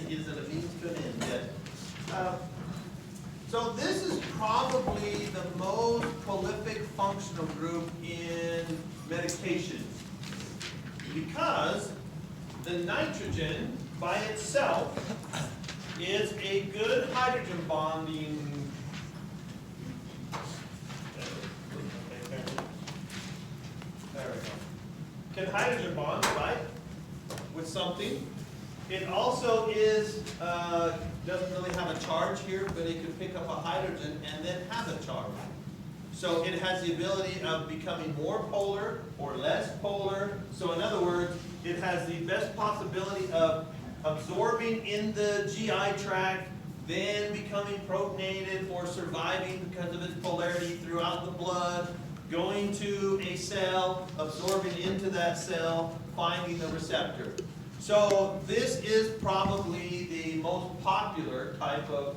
is it a means to an end? Yes. So this is probably the most prolific functional group in medications because the nitrogen by itself is a good hydrogen bonding. There we go. Can hydrogen bond, right, with something. It also is, doesn't really have a charge here, but it can pick up a hydrogen and then have a charge. So it has the ability of becoming more polar or less polar. So in other words, it has the best possibility of absorbing in the GI tract, then becoming protonated or surviving because of its polarity throughout the blood, going to a cell, absorbing into that cell, finding the receptor. So this is probably the most popular type of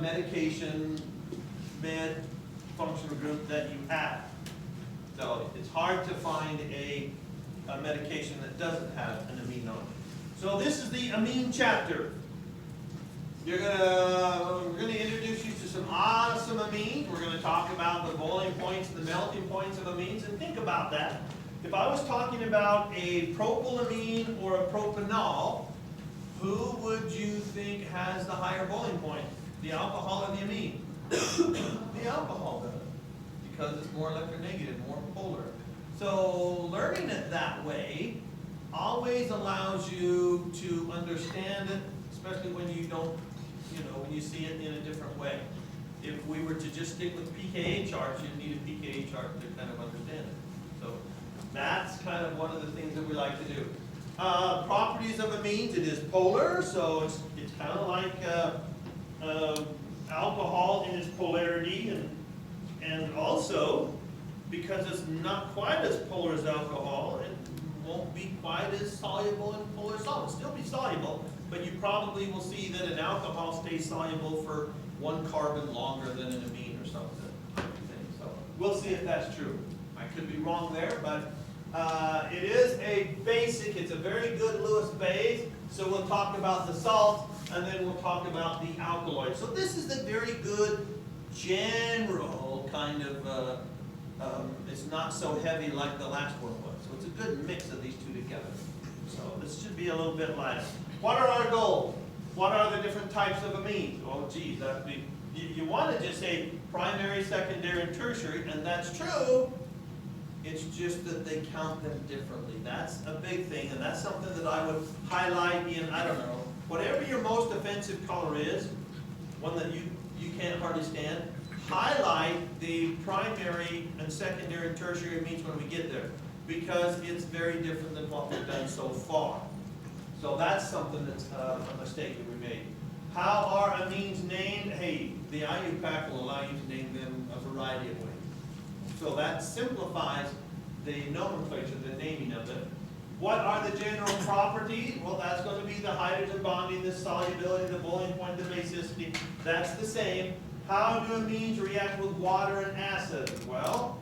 medication med functional group that you have. So it's hard to find a medication that doesn't have an amine on it. So this is the amine chapter. We're gonna introduce you to some awesome amines. We're gonna talk about the boiling points, the melting points of amines, and think about that. If I was talking about a propylamine or a propanol, who would you think has the higher boiling point? The alcohol or the amine? The alcohol does, because it's more electronegative, more polar. So learning it that way always allows you to understand it, especially when you don't, when you see it in a different way. If we were to just stick with pKa charts, you'd need a pKa chart to kind of understand it. So that's kind of one of the things that we like to do. Properties of amines, it is polar, so it's kind of like alcohol in its polarity, and also because it's not quite as polar as alcohol, it won't be quite as soluble in polar solvents. Still be soluble, but you probably will see that an alcohol stays soluble for 1 carbon longer than an amine or something. So we'll see if that's true. I could be wrong there, but it is a basic. It's a very good Lewis base. So we'll talk about the salts, and then we'll talk about the alkaloids. So this is a very good general kind of, it's not so heavy like the last one was. So it's a good mix of these two together. So this should be a little bit lighter. What are our goals? What are the different types of amines? Oh geez, that'd be, you want to just say primary, secondary, and tertiary, and that's true. It's just that they count them differently. That's a big thing, and that's something that I would highlight in, I don't know, whatever your most offensive color is, one that you can't hardly stand, highlight the primary and secondary and tertiary amines when we get there, because it's very different than what we've done so far. So that's something that's a mistake that we made. How are amines named? Hey, the IUPAC will allow you to name them a variety of ways. So that simplifies the nomenclature, the naming of it. What are the general properties? Well, that's going to be the hydrogen bonding, the solubility, the boiling point, the basicity. That's the same. How do amines react with water and acid? Well,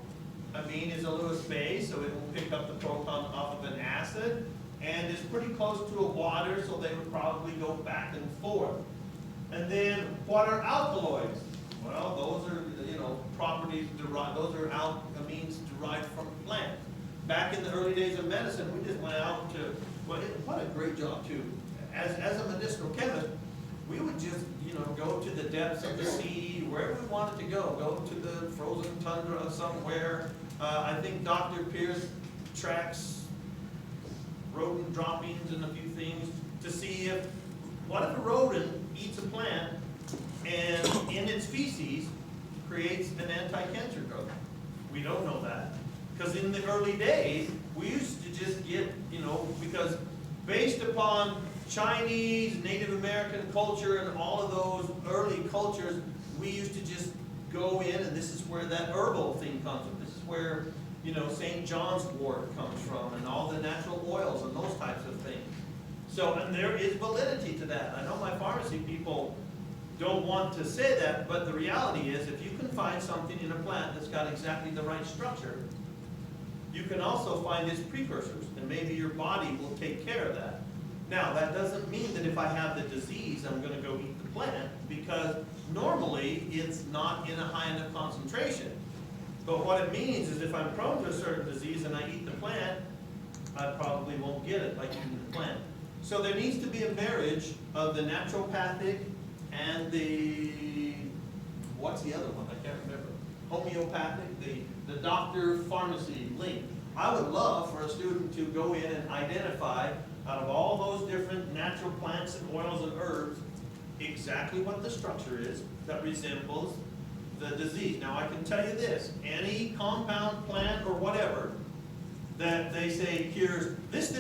amine is a Lewis base, so it will pick up the proton off of an acid, and it's pretty close to a water, so they would probably go back and forth. And then, what are alkaloids? Well, those are, properties derived, those are amines derived from plants. Back in the early days of medicine, we just went out to, well, what a great job too. As a medicinal chemist, we would just, go to the depths of the sea, wherever we wanted to go to the frozen tundra somewhere. I think Dr. Pierce tracks rodent droppings and a few things to see what if a rodent eats a plant and in its feces creates an anti-cancer drug? We don't know that. Because in the early days, we used to just get, because based upon Chinese, Native American culture and all of those early cultures, we used to just go in, and this is where that herbal thing comes from. This is where, St. John's wort comes from, and all the natural oils and those types of things. So, and there is validity to that. I know my pharmacy people don't want to say that, but the reality is if you can find something in a plant that's got exactly the right structure, you can also find its precursors, and maybe your body will take care of that. Now, that doesn't mean that if I have the disease, I'm gonna go eat the plant, because normally it's not in a high enough concentration. But what it means is if I'm prone to a certain disease and I eat the plant, I probably won't get it like eating the plant. So there needs to be a marriage of the naturopathic and the, what's the other one? I can't remember. Homeopathic, the doctor pharmacy link. I would love for a student to go in and identify out of all those different natural plants and oils and herbs exactly what the structure is that resembles the disease. Now I can tell you this, any compound plant or whatever that they say cures this,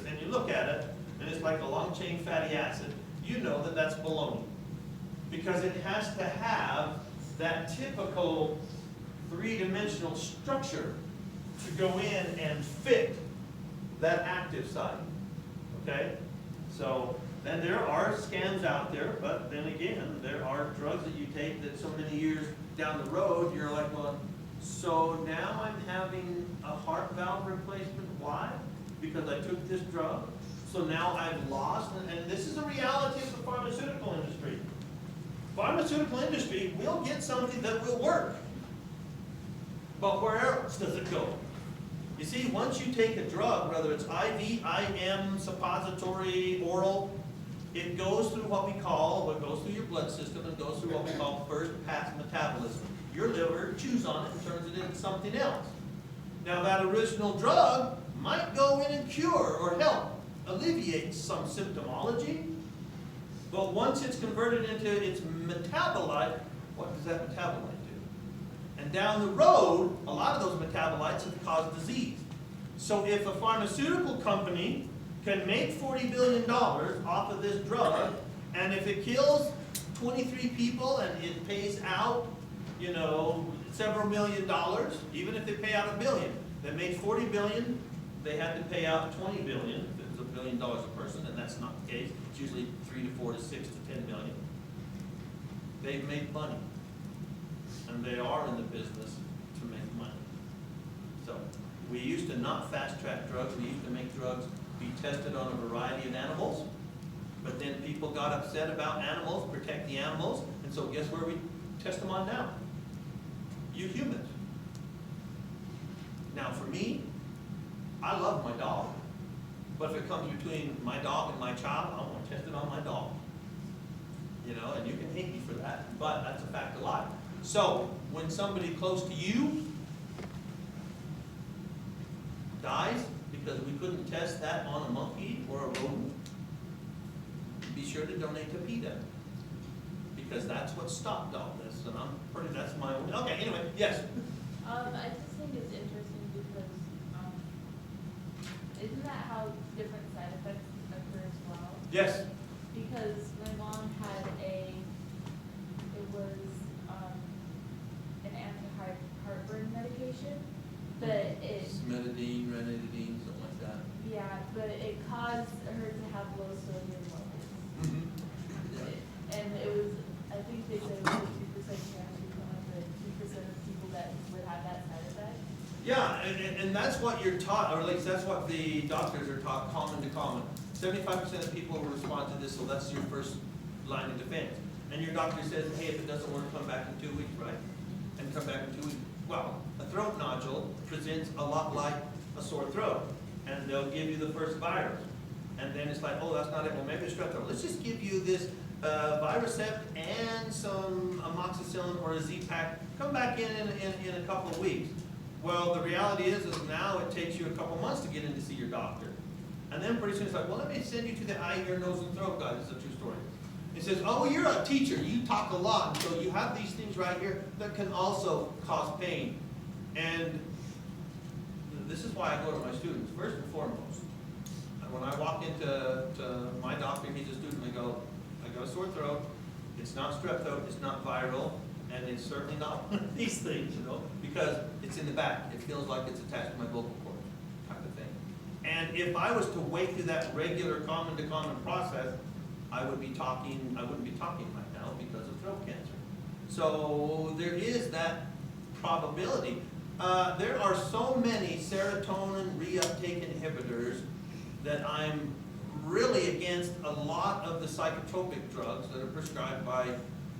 and you look at it and it's like a long chain fatty acid, you know that that's baloney. Because it has to have that typical three-dimensional structure to go in and fit that active site, okay? So, then there are scams out there, but then again, there are drugs that you take that so many years down the road, you're like, well, so now I'm having a heart valve replacement. Why? Because I took this drug. So now I've lost, and this is a reality of the pharmaceutical industry. Pharmaceutical industry will get something that will work. But where else does it go? You see, once you take a drug, whether it's IV, IM, suppository, oral, it goes through what goes through your blood system and goes through what we call first pass metabolism. Your liver chews on it and turns it into something else. Now that original drug might go in and cure or help alleviate some symptomology, but once it's converted into its metabolite, what does that metabolite do? And down the road, a lot of those metabolites have caused disease. So if a pharmaceutical company can make $40 billion off of this drug, and if it kills 23 people and it pays out, you know, several $1 million, even if they pay out $1 billion, they made $40 billion, they had to pay out $20 billion, if it was $1 billion a person, and that's not the case. It's usually 3 to 4 to 6 to 10 million. They've made money, and they are in the business to make money. So we used to not fast track drugs. We used to make drugs be tested on a variety of animals, but then people got upset about animals, protect the animals, and so guess where we test them on now? You humans. Now for me, I love my dog, but if it comes between my dog and my child, I want to test it on my dog. You know, and you can hate me for that, but that's a fact of life. So when somebody close to you dies because we couldn't test that on a monkey or a rodent, be sure to donate to PETA, because that's what stopped all this, and that's my own. Okay, anyway, yes? I just think it's interesting because, isn't that how different side effects occur as well? Yes. Because my mom had an anti-heartburn medication, but Metadine, ranitidine, something like that. yeah, but it caused her to have low sodium levels. Mm-hmm. And it was, I think they said it was 2% chance to become the 2% of people that would have that side effect. Yeah, and that's what you're taught, or at least that's what the doctors are taught, common to common. 75% of people will respond to this, so that's your first line of defense. And your doctor says, hey, if it doesn't work, come back in 2 weeks, right? And come back in 2 weeks. Well, a throat nodule presents a lot like a sore throat, and they'll give you the first virus. And then it's like, oh, that's not it, well, maybe it's strep throat. Let's just give you this Virusept and some amoxicillin or a Z-Pack. Come back in a couple of weeks. Well, the reality is now it takes you a couple months to get in to see your doctor. And then pretty soon it's like, well, let me send you to the eye, ear, nose, and throat guy. This is a true story. It says, oh, you're a teacher. You talk a lot. So you have these things right here that can also cause pain. And this is why I go to my students, first and foremost. When I walk into my doctor, he's a student, I got a sore throat. It's not strep throat, it's not viral, and it's certainly not one of these things, you know, because it's in the back. It feels like it's attached to my vocal cord, type of thing. And if I was to wait through that regular common to common process, I wouldn't be talking right now because of throat cancer. So there is that probability. There are so many serotonin reuptake inhibitors that I'm really against a lot of the psychotropic drugs that are prescribed by,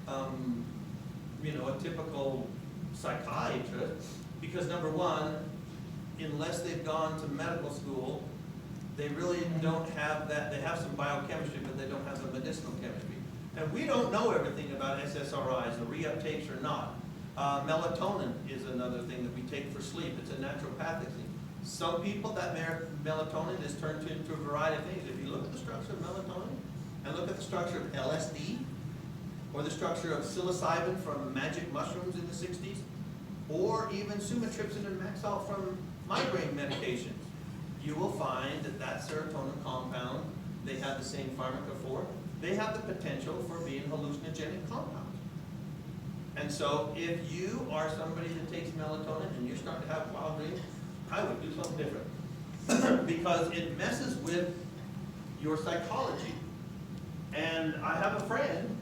a typical psychiatrist. Because number one, unless they've gone to medical school, they really don't have that. They have some biochemistry, but they don't have the medicinal chemistry. And we don't know everything about SSRIs, the reuptakes or not. Melatonin is another thing that we take for sleep. It's a naturopathic thing. Some people, that melatonin is turned into a variety of things. If you look at the structure of melatonin and look at the structure of LSD or the structure of psilocybin from magic mushrooms in the 60s, or even sumatriptan and Maxalt from migraine medications, you will find that serotonin compound, they have the same pharmacophore, they have the potential for being hallucinogenic compounds. And so if you are somebody that takes melatonin and you start to have wild dreams, I would do something different. Because it messes with your psychology. And I have a friend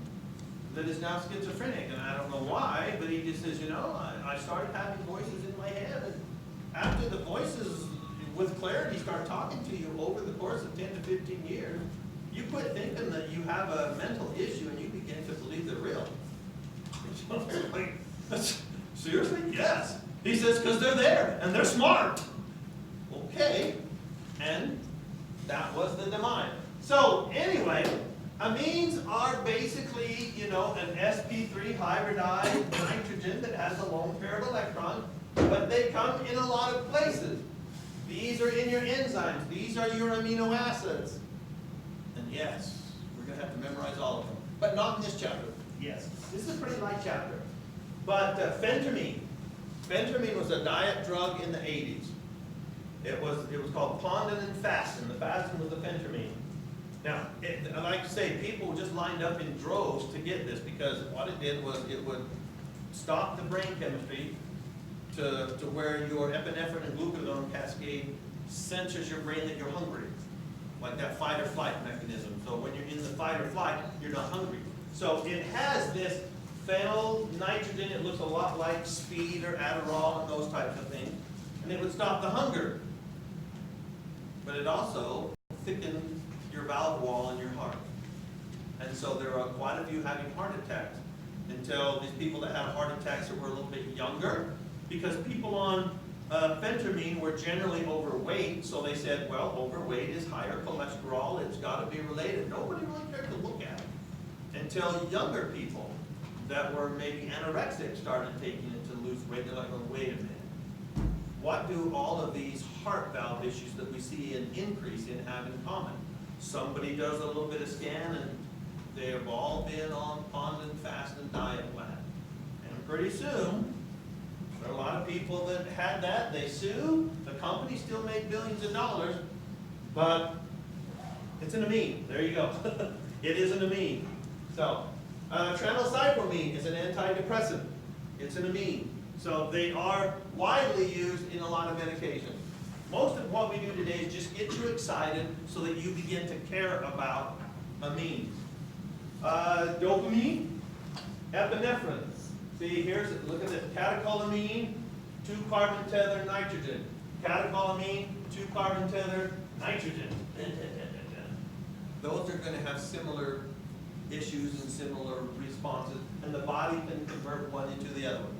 that is now schizophrenic, and I don't know why, but he just says, I started having voices in my head, and after the voices with clarity start talking to you over the course of 10 to 15 years, you quit thinking that you have a mental issue and you begin to believe they're real. Like, seriously? Yes. He says, because they're there and they're smart. Okay. And that was the demise. So anyway, amines are basically, an sp3 hybridized nitrogen that has a lone pair of electrons, but they come in a lot of places. These are in your enzymes. These are your amino acids. And yes, we're going to have to memorize all of them, but not in this chapter. Yes, this is a pretty light chapter. But phentermine. Phentermine was a diet drug in the 80s. It was called Pondin and Fastin. The Fastin was the phentermine. Now, I like to say, people just lined up in droves to get this, because what it did was it would stop the brain chemistry to where your epinephrine and glucagon cascade censors your brain that you're hungry, like that fight or flight mechanism. So when you're in the fight or flight, you're not hungry. So it has this phenyl nitrogen. It looks a lot like speed or Adderall and those types of things, and it would stop the hunger. But it also thickened your valve wall in your heart. And so there are quite a few having heart attacks, until these people that had heart attacks that were a little bit younger, because people on phentermine were generally overweight, so they said, well, overweight is higher cholesterol, it's got to be related. Nobody really cared to look at it until younger people that were maybe anorexic started taking it to lose weight. They're like, oh, wait a minute. What do all of these heart valve issues that we see an increase in have in common? Somebody does a little bit of scan and they have all been on Pondin Fast and diet plan. And pretty soon, there are a lot of people that had that. They sue. The company still made billions of dollars, but it's an amine. There you go. It is an amine. So, tranylcypromine is an antidepressant. It's an amine. So they are widely used in a lot of medications. Most of what we do today is just get you excited so that you begin to care about amines. Dopamine, epinephrine. See, look at this. Catecholamine, 2-carbon tethered nitrogen. Catecholamine, 2-carbon tethered nitrogen. Those are going to have similar issues and similar responses, and the body can convert one into the other one.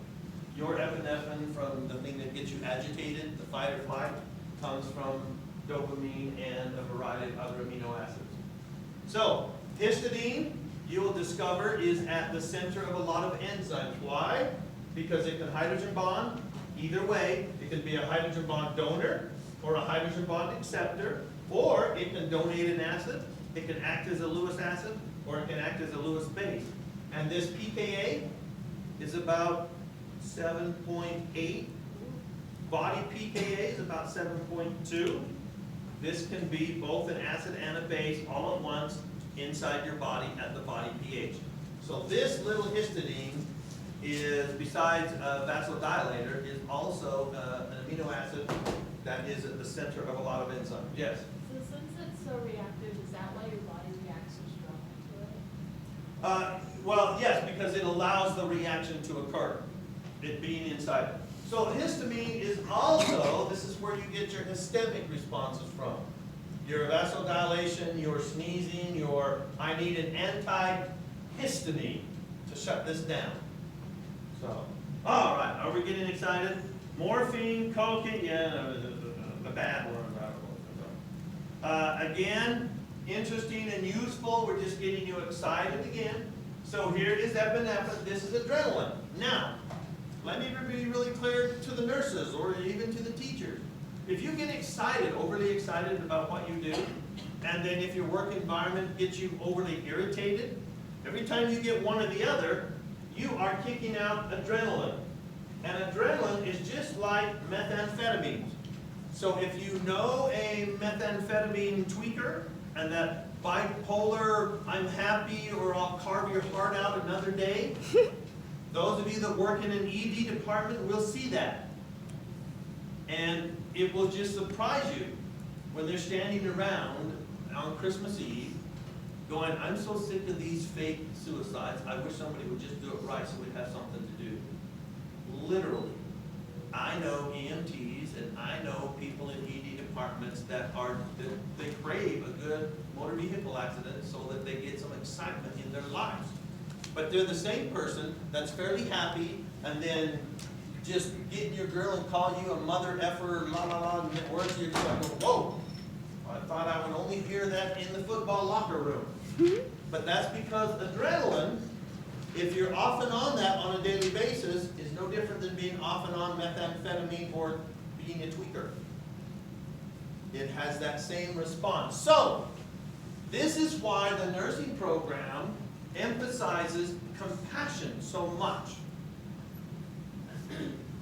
Your epinephrine from the thing that gets you agitated, the fight or flight, comes from dopamine and a variety of other amino acids. So, histidine, you will discover, is at the center of a lot of enzymes. Why? Because it can hydrogen bond either way. It can be a hydrogen bond donor or a hydrogen bond acceptor, or it can donate an acid. It can act as a Lewis acid, or it can act as a Lewis base. And this pKa is about 7.8. Body pKa is about 7.2. This can be both an acid and a base all at once inside your body at the body pH. So this little histidine is, besides a vasodilator, is also an amino acid that is at the center of a lot of enzymes. Yes? So since it's so reactive, is that why your body reacts so strongly to it? Well, yes, because it allows the reaction to occur, it being inside. So histamine is also, this is where you get your histemic responses from. your vasodilation, your sneezing, I need an antihistamine to shut this down. So, all right, are we getting excited? Morphine, cocaine, yeah, the bad word. Again, interesting and useful. We're just getting you excited again. So here is epinephrine. This is adrenaline. Now, let me be really clear to the nurses or even to the teachers. If you get excited, overly excited about what you do, and then if your work environment gets you overly irritated, every time you get one or the other, you are kicking out adrenaline. And adrenaline is just like methamphetamines. So if you know a methamphetamine tweaker and that bipolar, I'm happy or I'll carve your heart out another day, those of you that work in an ED department will see that. And it will just surprise you when they're standing around on Christmas Eve going, I'm so sick of these fake suicides, I wish somebody would just do it right so we'd have something to do. Literally. I know EMTs and I know people in ED departments that they crave a good motor vehicle accident so that they get some excitement in their lives. But they're the same person that's fairly happy and then just getting your girl and call you a mother effer, la la la, and words you're just like, whoa, I thought I would only hear that in the football locker room. But that's because adrenaline, if you're off and on that on a daily basis, is no different than being off and on methamphetamine or being a tweaker. It has that same response. So, this is why the nursing program emphasizes compassion so much.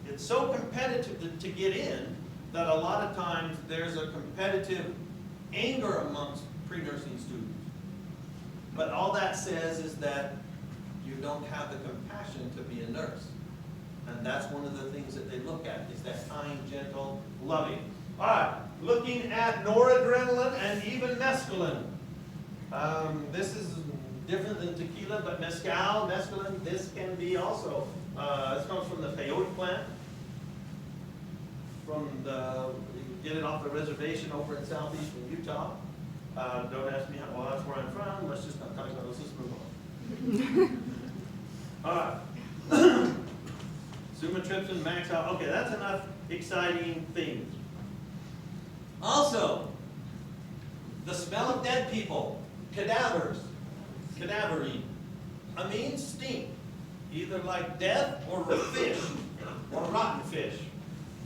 It's so competitive to get in that a lot of times there's a competitive anger amongst pre-nursing students. But all that says is that you don't have the compassion to be a nurse. And that's one of the things that they look at, is that kind, gentle, loving. All right, looking at noradrenaline and even mescaline. This is different than tequila, but mescaline, this can be also, this comes from the peyote plant. You get it off the reservation over in southeastern Utah. Don't ask me how, well, that's where I'm from. Let's just not talk about it. Let's just move on. All right. Sumatriptan, max out. Okay, that's enough exciting things. Also, the smell of dead people, cadavers, cadaverine. Amines stink, either like death or fish, or rotten fish.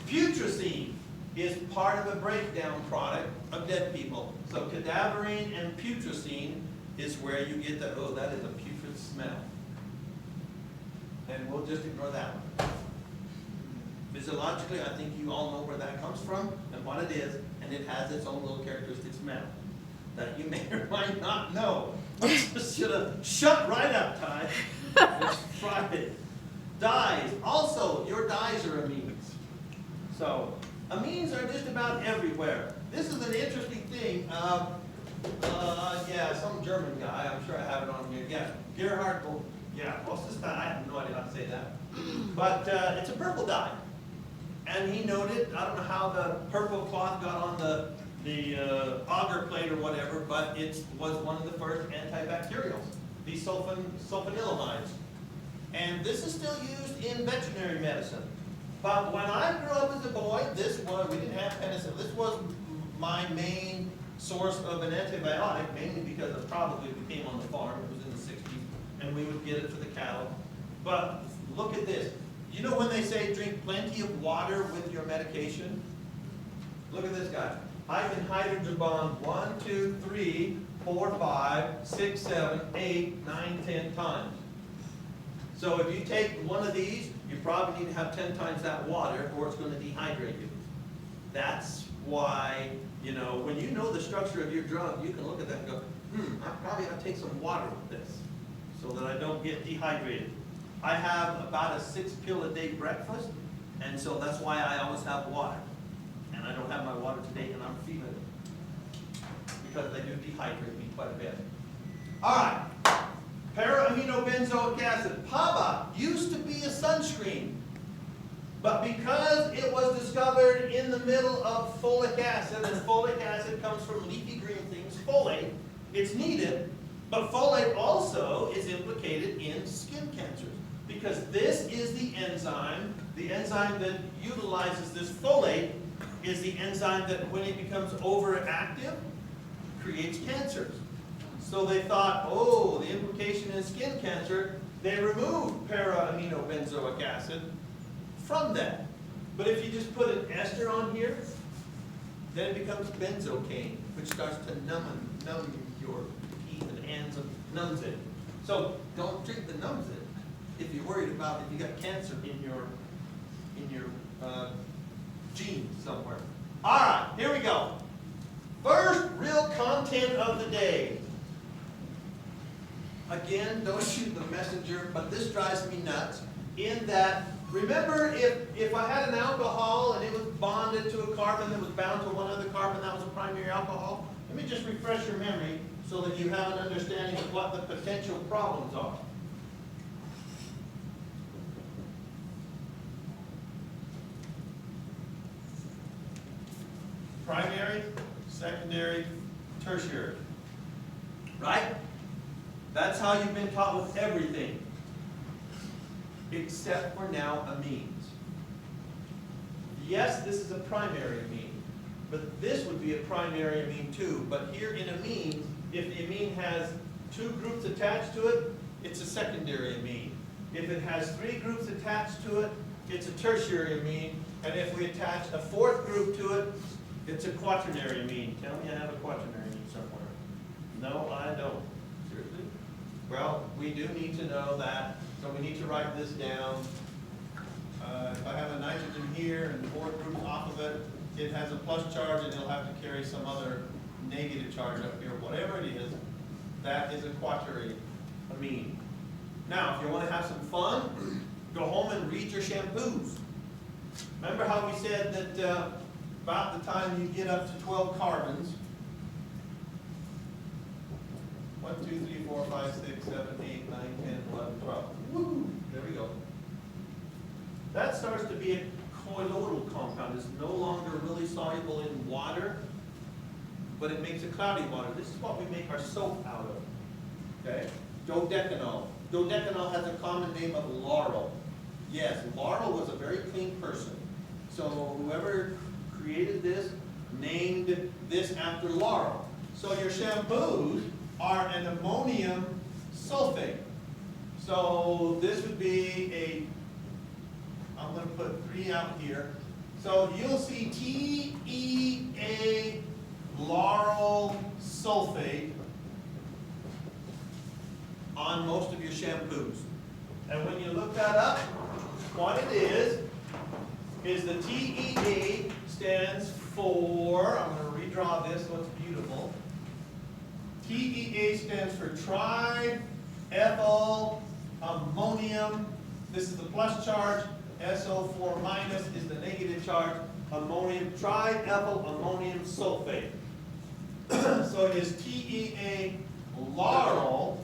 Putrescine is part of a breakdown product of dead people. So cadaverine and putrescine is where you get that, oh, that is a putrid smell. And we'll just ignore that one. Physiologically, I think you all know where that comes from and what it is, and it has its own little characteristic smell that you may or might not know. Just should have shut right up, Ty. It's Friday. Dyes. Also, your dyes are amines. So, amines are just about everywhere. This is an interesting thing. Yeah, some German guy, I'm sure I have it on here. Yeah, Gerhard, yeah, what's this dye? I have no idea how to say that. But it's a purple dye. And he noted, I don't know how the purple cloth got on the agar plate or whatever, but it was one of the first antibacterials, these sulfonylamides. And this is still used in veterinary medicine. But when I grew up as a boy, we didn't have penicillin. This was my main source of an antibiotic, mainly because it probably became on the farm. It was in the 60s, and we would get it for the cattle. But look at this. You know when they say drink plenty of water with your medication? Look at this guy. I can hydrogen bond 1, 2, 3, 4, 5, 6, 7, 8, 9, 10 times. So if you take one of these, you probably need to have 10 times that water or it's going to dehydrate you. That's why, when you know the structure of your drug, you can look at that and go, I probably ought to take some water with this so that I don't get dehydrated. I have about a 6-pill-a-day breakfast, and so that's why I always have water. And I don't have my water today, and I'm feeling it because they do dehydrate me quite a bit. All right. Para-aminobenzoic acid. PABA used to be a sunscreen, But because it was discovered in the middle of folic acid, and folic acid comes from leafy green things, folate, it's needed, but folate also is implicated in skin cancers. Because this is the enzyme that utilizes this folate is the enzyme that when it becomes overactive, creates cancers. So they thought, oh, the implication in skin cancer, they removed para-aminobenzoic acid from that. But if you just put an ester on here, then it becomes benzocaine, which starts to numb your teeth and hands and numbs it. So don't drink the numbs it if you're worried about if you got cancer in your genes somewhere. All right, here we go. First real content of the day. Again, don't shoot the messenger, but this drives me nuts in that, remember if I had an alcohol and it was bonded to a carbon that was bound to one other carbon, that was a primary alcohol? Let me just refresh your memory so that you have an understanding of what the potential problems are. Primary, secondary, tertiary. Right? That's how you've been taught with everything. Except for now amines. Yes, this is a primary amine, but this would be a primary amine too. But here in amines, if the amine has 2 groups attached to it, it's a secondary amine. If it has 3 groups attached to it, it's a tertiary amine. And if we attach a 4th group to it, it's a quaternary amine. Tell me I have a quaternary amine somewhere. No, I don't. Seriously? Well, we do need to know that, so we need to write this down. If I have a nitrogen here and 4 groups off of it, it has a plus charge and it'll have to carry some other negative charge up here. Whatever it is, that is a quaternary amine. Now, if you want to have some fun, go home and read your shampoos. Remember how we said that about the time you get up to 12 carbons, 1, 2, 3, 4, 5, 6, 7, 8, 9, 10, 11, 12. Woo! There we go. That starts to be a colloidal compound. It's no longer really soluble in water, but it makes a cloudy water. This is what we make our soap out of. Okay? Dodecanol. Dodecanol has a common name of Laurel. Yes, Laurel was a very clean person. So whoever created this named this after Laurel. So your shampoos are an ammonium sulfate. So this would be I'm going to put 3 out here. So you'll see TEA lauryl sulfate on most of your shampoos. And when you look that up, what it is the TEA stands for, I'm going to redraw this so it's beautiful. TEA stands for triethyl ammonium. This is the plus charge. SO4 minus is the negative charge. Ammonium, triethyl ammonium sulfate. So it is TEA lauryl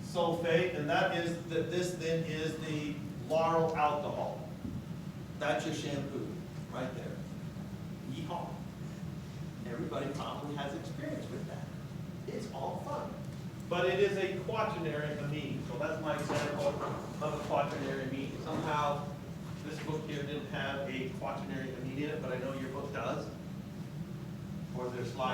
sulfate, and that is this then is the lauryl alcohol. That's your shampoo right there. Yeehaw. Everybody probably has experience with that. It's all fun. But it is a quaternary amine. So that's my example of a quaternary amine. Somehow this book here didn't have a quaternary amine in it, but I know your book does. Or their slide.